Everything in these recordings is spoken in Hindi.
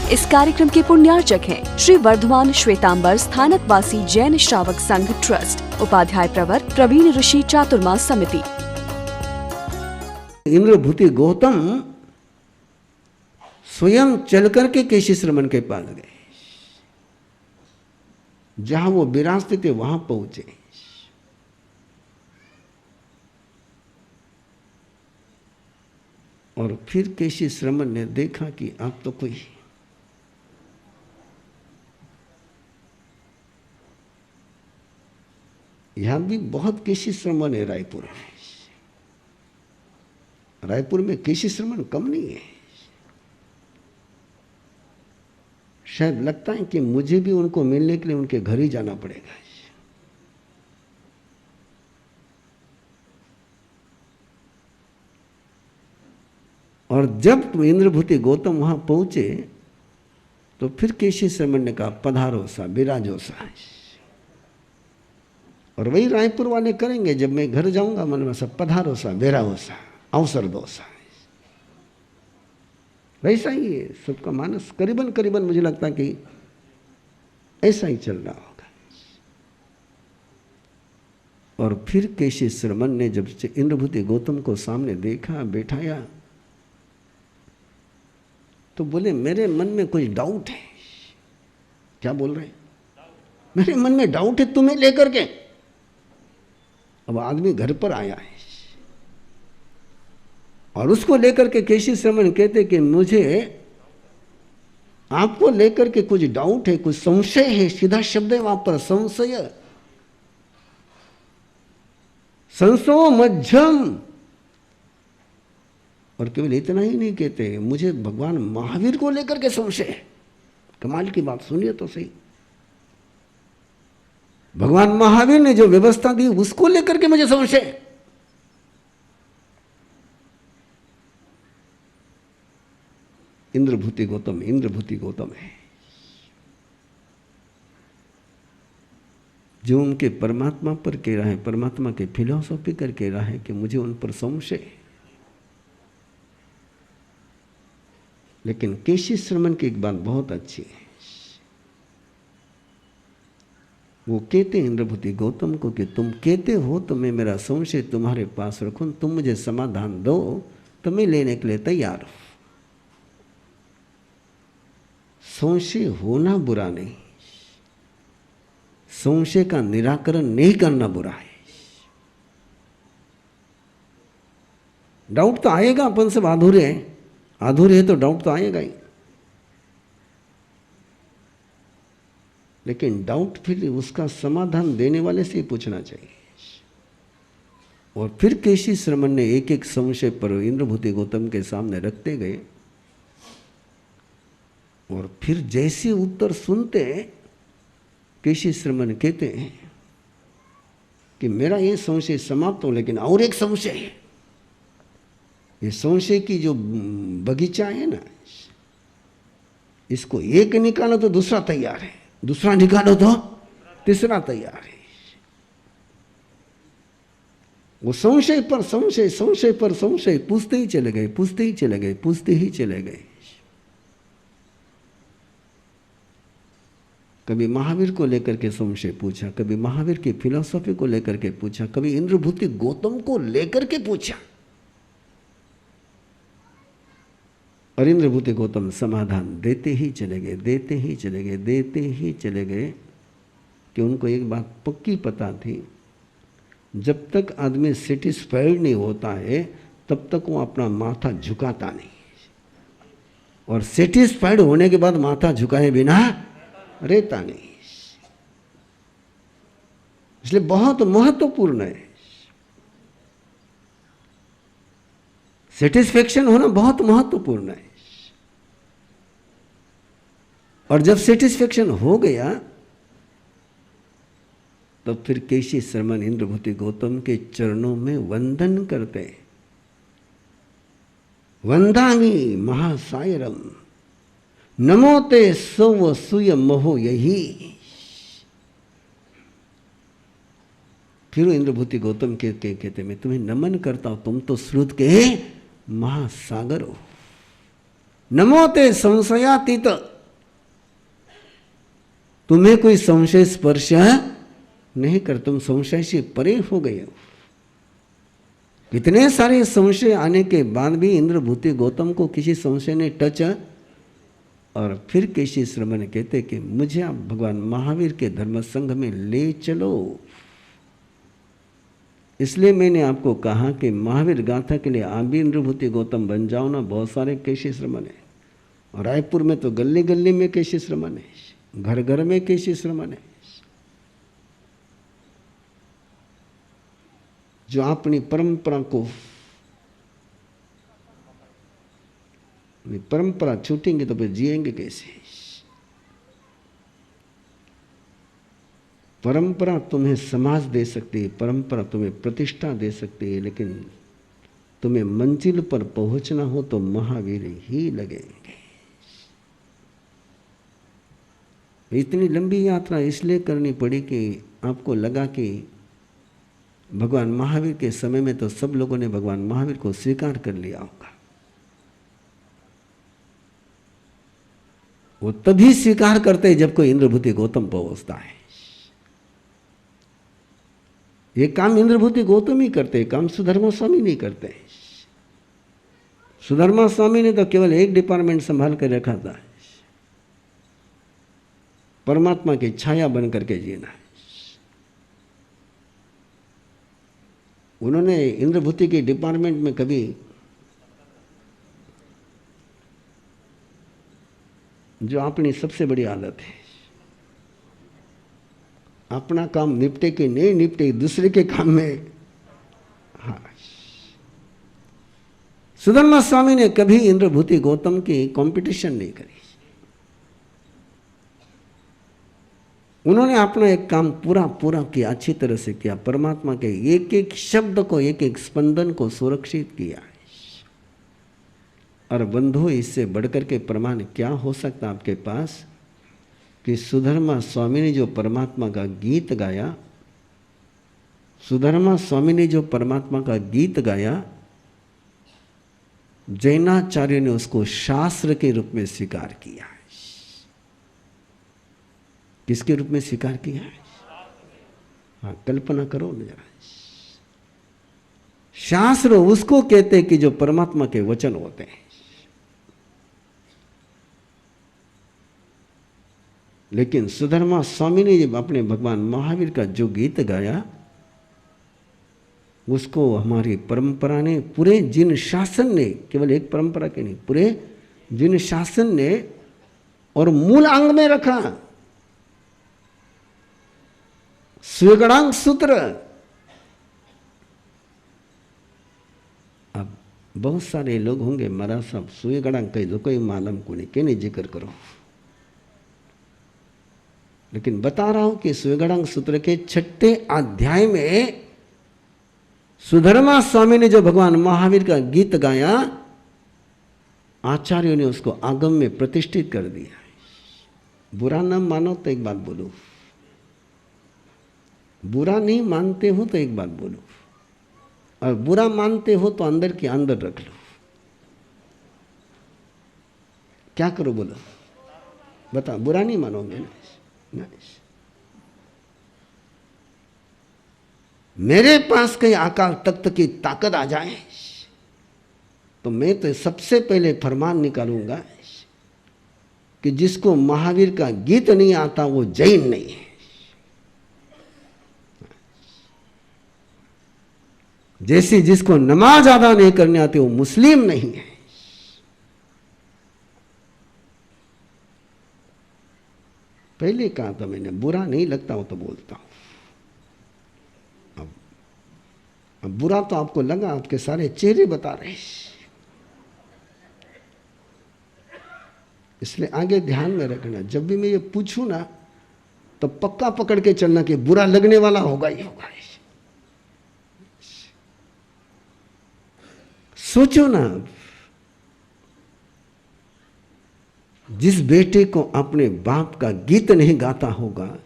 इस कार्यक्रम के पुण्यार्चक हैं श्री वर्धमान श्वेतांबर स्थानकवासी जैन श्रावक संघ ट्रस्ट, उपाध्याय प्रवर प्रवीण ऋषि चातुर्मास समिति। इंद्रभूति गौतम स्वयं चल करके केशी श्रमण के पास गए, जहां वो विराजते थे वहां पहुंचे। और फिर केशी श्रमण ने देखा कि अब तो कोई यहां भी बहुत केशी श्रमण है। रायपुर में केशी श्रमण कम नहीं है। शायद लगता है कि मुझे भी उनको मिलने के लिए उनके घर ही जाना पड़ेगा। और जब इंद्रभूति गौतम वहां पहुंचे तो फिर केशी श्रमण ने कहा, पधारो सा, विराजो सा। और वही रायपुर वाले करेंगे, जब मैं घर जाऊंगा मन में सब पधारो सा, बेराओ सा, अवसर दो सा। वैसा ही है सबका मानस, करीबन करीबन मुझे लगता है कि ऐसा ही चल रहा होगा। और फिर केशी श्रमण ने जब इंद्रभूति गौतम को सामने देखा, बैठाया, तो बोले, मेरे मन में कुछ डाउट है। क्या बोल रहे हैं? मेरे मन में डाउट है तुम्हें लेकर के। अब आदमी घर पर आया है और उसको लेकर के केशी श्रमण कहते कि मुझे आपको लेकर के कुछ डाउट है, कुछ संशय है। सीधा शब्द है वहां पर, संशय, संशो मध्यम। और केवल इतना ही नहीं कहते, मुझे भगवान महावीर को लेकर के संशय है। कमाल की बात, सुनिए तो सही। भगवान महावीर ने जो व्यवस्था दी उसको लेकर के मुझे संशय है। इंद्रभूति गौतम है जो उनके परमात्मा पर कह रहा है, परमात्मा के फिलॉसफी कर कह रहा है कि मुझे उन पर संशय है। लेकिन केशी श्रमण की एक बात बहुत अच्छी है, वो कहते हैं इंद्रभूति गौतम को कि तुम कहते हो तो मैं मेरा संशय तुम्हारे पास रखूं, तुम मुझे समाधान दो तो मैं लेने के लिए तैयार हूं। संशय होना बुरा नहीं, संशय का निराकरण नहीं करना बुरा है। डाउट तो आएगा, अपन सब अधूरे है तो डाउट तो आएगा ही। लेकिन डाउट फिर उसका समाधान देने वाले से ही पूछना चाहिए। और फिर केशी श्रमण ने एक एक संशय पर इंद्रभूति गौतम के सामने रखते गए। और फिर जैसे उत्तर सुनते, केशी श्रमण कहते हैं कि मेरा ये संशय समाप्त हो, लेकिन और एक संशय है। ये संशय की जो बगीचा है ना, इसको एक निकालो तो दूसरा तैयार है, दूसरा निकालो तो तीसरा तैयार है। वो संशय पर संशय, संशय पर संशय पूछते ही चले गए। कभी महावीर को लेकर के संशय पूछा, कभी महावीर की फिलॉसफी को लेकर के पूछा, कभी इंद्रभूति गौतम को लेकर के पूछा। और इंद्रभूति गौतम समाधान देते ही चले गए कि उनको एक बात पक्की पता थी, जब तक आदमी सेटिस्फाइड नहीं होता है तब तक वो अपना माथा झुकाता नहीं, और सेटिस्फाइड होने के बाद माथा झुकाए बिना रहता नहीं। इसलिए बहुत महत्वपूर्ण है, सेटिस्फेक्शन होना बहुत महत्वपूर्ण है। और जब सेटिस्फेक्शन हो गया तो फिर केशी श्रमण इंद्रभूति गौतम के चरणों में वंदन करते, वंदामि महासायरम नमोते सौ सुय महो यही। फिर इंद्रभूति गौतम कहते मैं तुम्हें नमन करता हूं, तुम तो श्रुत के महासागर हो। नमोते संशयातीत तुम्हें कोई संशय स्पर्श नहीं कर, तुम संशय से परे हो गए हो। इतने सारे संशय आने के बाद भी इंद्रभूति गौतम को किसी संशय ने टच, और फिर केशी श्रमण कहते कि मुझे आप भगवान महावीर के धर्म संघ में ले चलो। इसलिए मैंने आपको कहा कि महावीर गाथा के लिए आप भी इंद्रभूति गौतम बन जाओ ना। बहुत सारे केशी श्रमण है, और रायपुर में तो गली गली में केशी श्रमण है, घर घर में केशी श्रमण है, जो अपनी परंपरा को, परंपरा छूटेंगे तो फिर जिएंगे कैसे। परंपरा तुम्हें समाज दे सकती है, परंपरा तुम्हें प्रतिष्ठा दे सकती है, लेकिन तुम्हें मंजिल पर पहुंचना हो तो महावीर ही लगेंगे। इतनी लंबी यात्रा इसलिए करनी पड़ी कि आपको लगा कि भगवान महावीर के समय में तो सब लोगों ने भगवान महावीर को स्वीकार कर लिया होगा। वो तभी स्वीकार करते हैं जब कोई इंद्रभूति गौतम पहुंचता है। ये काम इंद्रभूति गौतम ही करते हैं, काम सुधर्मा स्वामी नहीं करते। सुधर्मा स्वामी ने तो केवल एक डिपार्टमेंट संभाल कर रखा था, परमात्मा की छाया बन करके जीना। उन्होंने इंद्रभूति के डिपार्टमेंट में कभी जो अपनी सबसे बड़ी आदत है, अपना काम निपटे कि नहीं निपटे, दूसरे के काम में। हाँ, सुधर्मा स्वामी ने कभी इंद्रभूति गौतम की कंपटीशन नहीं करी। उन्होंने अपना एक काम पूरा पूरा किया, अच्छी तरह से किया, परमात्मा के एक एक शब्द को, एक एक स्पंदन को सुरक्षित किया। और बंधु, इससे बढ़कर के प्रमाण क्या हो सकता आपके पास कि सुधर्मा स्वामी ने जो परमात्मा का गीत गाया, सुधर्मा स्वामी ने जो परमात्मा का गीत गाया, जैनाचार्य ने उसको शास्त्र के रूप में स्वीकार किया है। किसके रूप में स्वीकार किया है? हाँ, कल्पना करो न जरा। शास्त्र उसको कहते हैं कि जो परमात्मा के वचन होते हैं। लेकिन सुधर्मा स्वामी ने जब अपने भगवान महावीर का जो गीत गाया, उसको हमारी परंपरा ने, पूरे जिन शासन ने, केवल एक परंपरा के नहीं, पूरे जिन शासन ने और मूल अंग में रखा, स्वेगड़ांग सूत्र। अब बहुत सारे लोग होंगे, महाराज साहब स्वेगड़ांग कह दो, कोई मालूम को नहीं, कहने जिक्र करो। लेकिन बता रहा हूं कि स्वेगड़ांग सूत्र के 6ठे अध्याय में सुधर्मा स्वामी ने जो भगवान महावीर का गीत गाया, आचार्यों ने उसको आगम में प्रतिष्ठित कर दिया। बुरा न मानो तो एक बात बोलो, बुरा नहीं मानते हो तो एक बात बोलो, और बुरा मानते हो तो अंदर के अंदर रख लो। क्या करो बोलो, बता। बुरा नहीं मानोगे ना? मेरे पास कहीं अकाल तख्त की ताकत आ जाए तो मैं तो सबसे पहले फरमान निकालूंगा कि जिसको महावीर का गीत नहीं आता वो जैन नहीं है। जैसे जिसको नमाज अदा नहीं करने आती वो मुस्लिम नहीं है। पहले कहा था मैंने, बुरा नहीं लगता हो तो बोलता हूं। अब बुरा तो आपको लगा, आपके सारे चेहरे बता रहे, इसलिए आगे ध्यान में रखना। जब भी मैं ये पूछूं ना तो पक्का पकड़ के चलना कि बुरा लगने वाला होगा ही होगा। सोचो ना, जिस बेटे को अपने बाप का गीत नहीं गाता होगा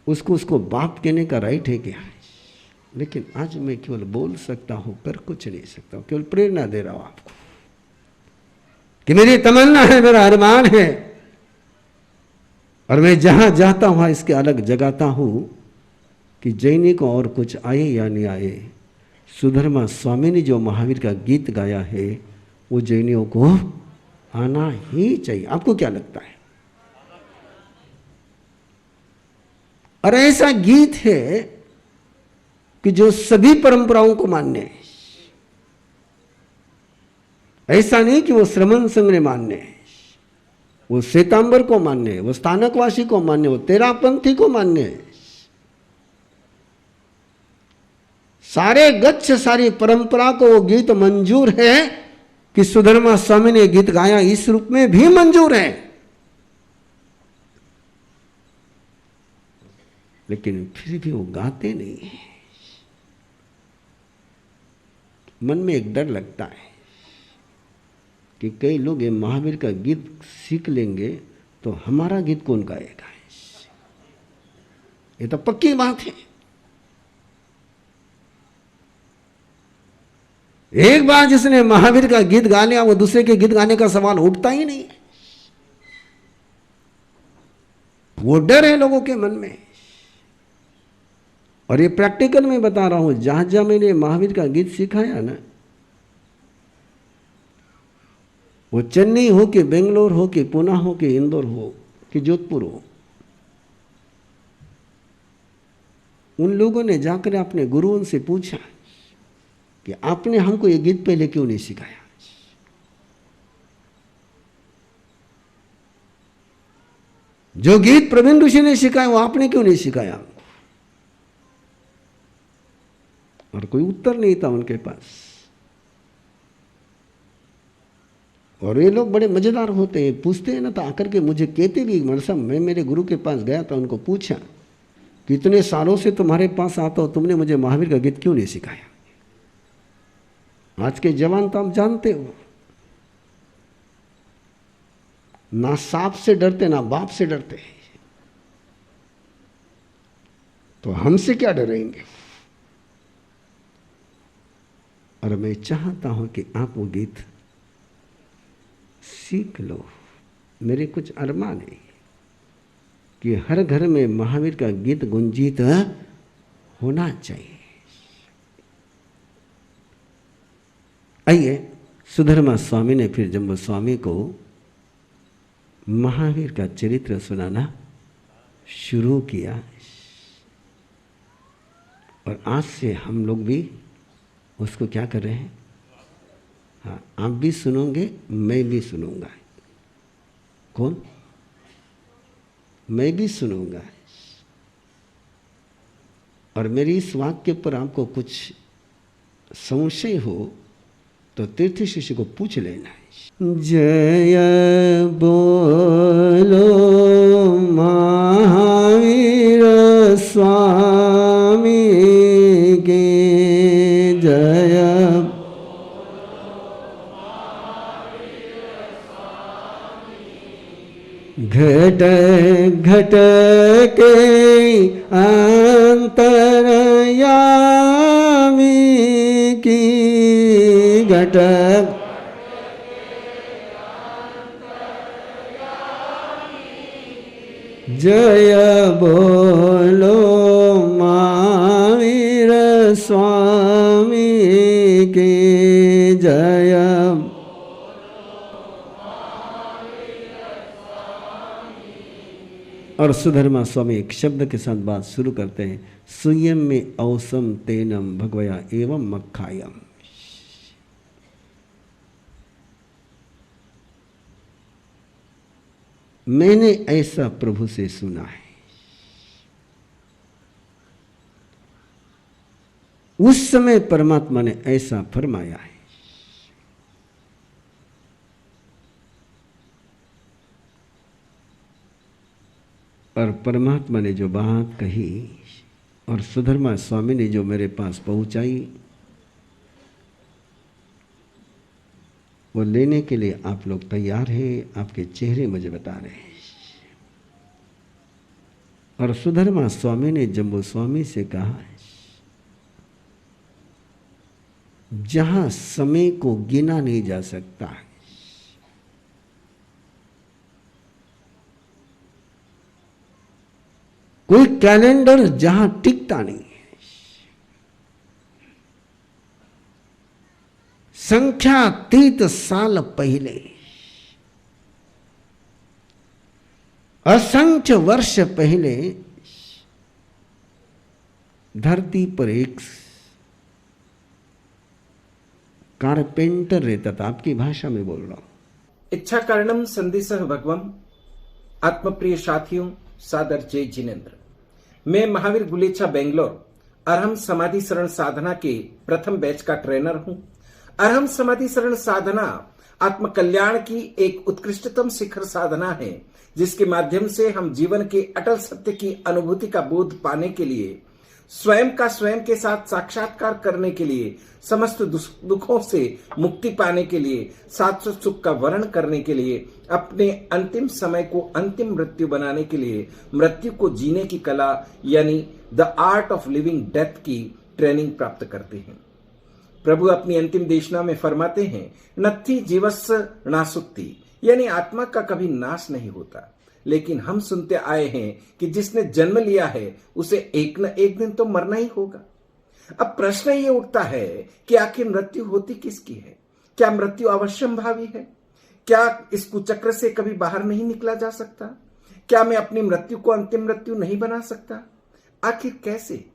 उसको बाप कहने का राइट है क्या? लेकिन आज मैं केवल बोल सकता हूं, कर कुछ नहीं सकता हूं, केवल प्रेरणा दे रहा हूं आपको कि मेरी तमन्ना है, मेरा अरमान है और मैं जहां जाता हूं वहां इसके अलग जगाता हूं कि जैनी को और कुछ आए या नहीं आए, सुधर्मा स्वामी ने जो महावीर का गीत गाया है वो जैनियों को आना ही चाहिए। आपको क्या लगता है? और ऐसा गीत है कि जो सभी परंपराओं को मान्य है। ऐसा नहीं कि वो श्रमण संघ ने मान्य है, वो श्वेतांबर को मान्य है, वो स्थानकवासी को मान्य है, वो तेरापंथी को मान्य है। सारे गच्छ सारी परंपरा को वो गीत मंजूर है कि सुधर्मा स्वामी ने गीत गाया इस रूप में भी मंजूर है। लेकिन फिर भी वो गाते नहीं है। मन में एक डर लगता है कि कई लोग ये महावीर का गीत सीख लेंगे तो हमारा गीत कौन गाएगा। ये तो पक्की बात है। एक बार जिसने महावीर का गीत गा लिया वो दूसरे के गीत गाने का सवाल उठता ही नहीं है। वो डर है लोगों के मन में। और ये प्रैक्टिकल में बता रहा हूं, जहां जहां मैंने महावीर का गीत सिखाया ना, वो चेन्नई हो कि बेंगलोर हो कि पुणे हो कि इंदौर हो कि जोधपुर हो, उन लोगों ने जाकर अपने गुरुओं से पूछा कि आपने हमको ये गीत पहले क्यों नहीं सिखाया। जो गीत प्रवीण ऋषि ने सिखाया वो आपने क्यों नहीं सिखाया। और कोई उत्तर नहीं था उनके पास। और ये लोग बड़े मजेदार होते हैं, पूछते हैं ना तो आकर के मुझे कहते भी, मरसम मैं मेरे गुरु के पास गया था, उनको पूछा कि इतने सालों से तुम्हारे पास आता हो, तुमने मुझे महावीर का गीत क्यों नहीं सिखाया। आज के जवान तो आप जानते हो, ना सांप से डरते ना बाप से डरते, तो हमसे क्या डरेंगे। और मैं चाहता हूं कि आप वो गीत सीख लो। मेरे कुछ अरमान है कि हर घर में महावीर का गीत गुंजित होना चाहिए। आइए, सुधर्मा स्वामी ने फिर जम्बू स्वामी को महावीर का चरित्र सुनाना शुरू किया। और आज से हम लोग भी उसको क्या कर रहे हैं, हाँ, आप भी सुनोगे, मैं भी सुनूंगा। कौन? मैं भी सुनूंगा। और मेरी इस वाक्य पर आपको कुछ संशय हो तो तीर्थ शिष्य को पूछ लेना। जय बोलो महावीर स्वामी के, जय घट घट के अंतरयामी की, घट जय बोलो महावीर स्वामी के, जय। और सुधर्मा स्वामी एक शब्द के साथ बात शुरू करते हैं, सुयम में औसम तेनम भगवया एवं मक्खायम। मैंने ऐसा प्रभु से सुना है। उस समय परमात्मा ने ऐसा फरमाया है। और परमात्मा ने जो बात कही और सुधर्मा स्वामी ने जो मेरे पास पहुंचाई, वो लेने के लिए आप लोग तैयार हैं। आपके चेहरे मुझे बता रहे हैं। और सुधर्मा स्वामी ने जम्बू स्वामी से कहा, जहां समय को गिना नहीं जा सकता, कोई कैलेंडर जहां टिकता नहीं है, संख्यातीत साल पहले, असंख्य वर्ष पहले धरती पर एक कारपेंटर रहता था। आपकी भाषा में बोल रहा हूं। इच्छा कारणम संदेशः भगवम। आत्मप्रिय साथियों, सादर जय जिनेन्द्र। मैं महावीर गुलेचा बेंगलोर अरहम समाधि शरण साधना के प्रथम बैच का ट्रेनर हूं। अरहम समाधि शरण साधना आत्म कल्याण की एक उत्कृष्टतम शिखर साधना है, जिसके माध्यम से हम जीवन के अटल सत्य की अनुभूति का बोध पाने के लिए, स्वयं का स्वयं के साथ साक्षात्कार करने के लिए, समस्त दुखों से मुक्ति पाने के लिए, शाश्वत सुख का वर्ण करने के लिए, अपने अंतिम समय को अंतिम मृत्यु बनाने के लिए, मृत्यु को जीने की कला यानी the art of living death की ट्रेनिंग प्राप्त करते हैं। प्रभु अपनी अंतिम देशना में फरमाते हैं, नत्थि जीवस्य नासुक्ति, यानी आत्मा का कभी नाश नहीं होता। लेकिन हम सुनते आए हैं कि जिसने जन्म लिया है उसे एक न एक दिन तो मरना ही होगा। अब प्रश्न ये उठता है कि आखिर मृत्यु होती किसकी है? क्या मृत्यु अवश्यंभावी है? क्या इस कुचक्र से कभी बाहर नहीं निकला जा सकता? क्या मैं अपनी मृत्यु को अंतिम मृत्यु नहीं बना सकता? आखिर कैसे?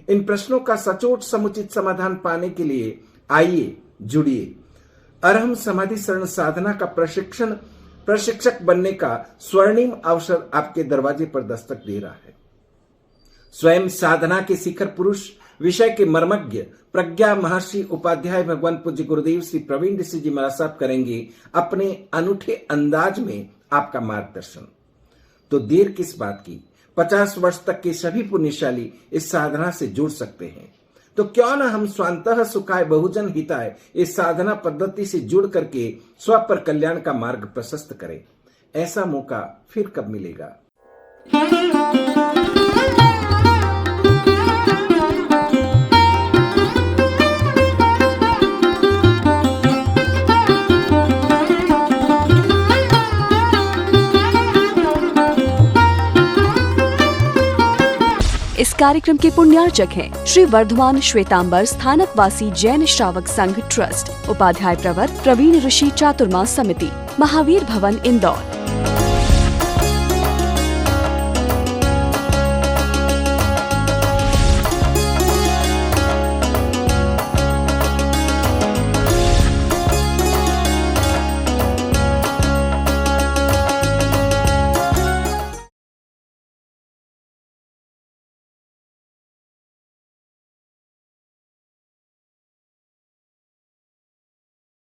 इन प्रश्नों का सचोट समुचित समाधान पाने के लिए आइए जुड़िए। अरहम समाधि शरण साधना का प्रशिक्षक बनने का स्वर्णिम अवसर आपके दरवाजे पर दस्तक दे रहा है। स्वयं साधना के शिखर पुरुष, विषय के मर्मज्ञ, प्रज्ञा महर्षि उपाध्याय भगवान पूज्य गुरुदेव श्री प्रवीण ऋषि जी महाराज साहब करेंगे अपने अनूठे अंदाज में आपका मार्गदर्शन। तो देर किस बात की? 50 वर्ष तक के सभी पुण्यशाली इस साधना से जुड़ सकते हैं। तो क्यों ना हम स्वांतः सुखाय बहुजन हिताय इस साधना पद्धति से जुड़ करके स्व पर कल्याण का मार्ग प्रशस्त करें। ऐसा मौका फिर कब मिलेगा? इस कार्यक्रम के पुण्यार्चक हैं श्री वर्धमान श्वेतांबर स्थानकवासी जैन श्रावक संघ ट्रस्ट, उपाध्याय प्रवर प्रवीण ऋषि चातुर्मास समिति, महावीर भवन, इंदौर।